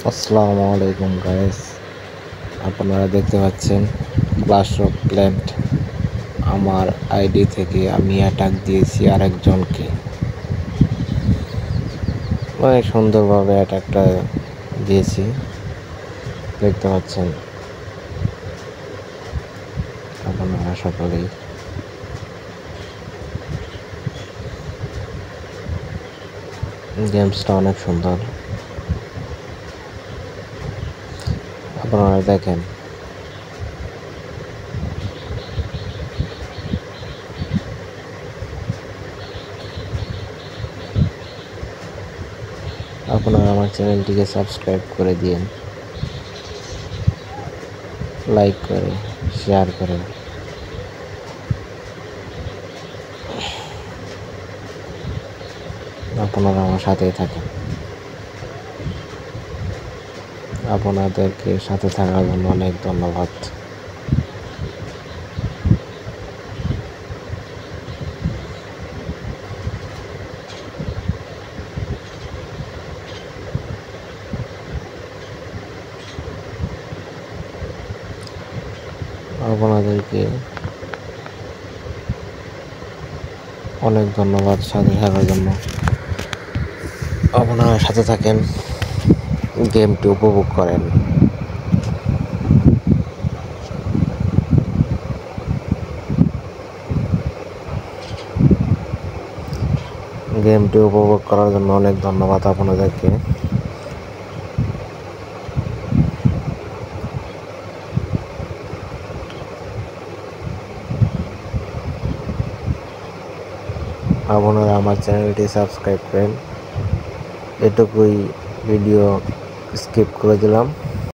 আসসালামু আলাইকুম গাইস, আপনারা দেখতে পাচ্ছেন ক্লাশ অফ ক্ল্যান্স। আমার আইডি থেকে আমি অ্যাটাক দিয়েছি আরেকজনকে। অনেক সুন্দরভাবে অ্যাটাকটা দিয়েছি, দেখতে পাচ্ছেন আপনারা সকলেই। গেমসটা অনেক সুন্দর, আপনারা দেখেন। আপনারা আমার চ্যানেলটিকে সাবস্ক্রাইব করে দিন, লাইক করে শেয়ার করে। আপনারা আমার সাথেই থাকেন। আপনাদেরকে সাথে থাকার জন্য অনেক ধন্যবাদ। আপনাদেরকে অনেক ধন্যবাদ সাথে থাকার জন্য। আপনারা সাথে থাকেন, গেমটি উপভোগ করেন। গেমটি উপভোগ করার জন্য অনেক ধন্যবাদ আপনাদেরকে। আপনারা আমার চ্যানেলটি সাবস্ক্রাইব করেন। এটুকুই ভিডিও স্কিপ করে দিলাম।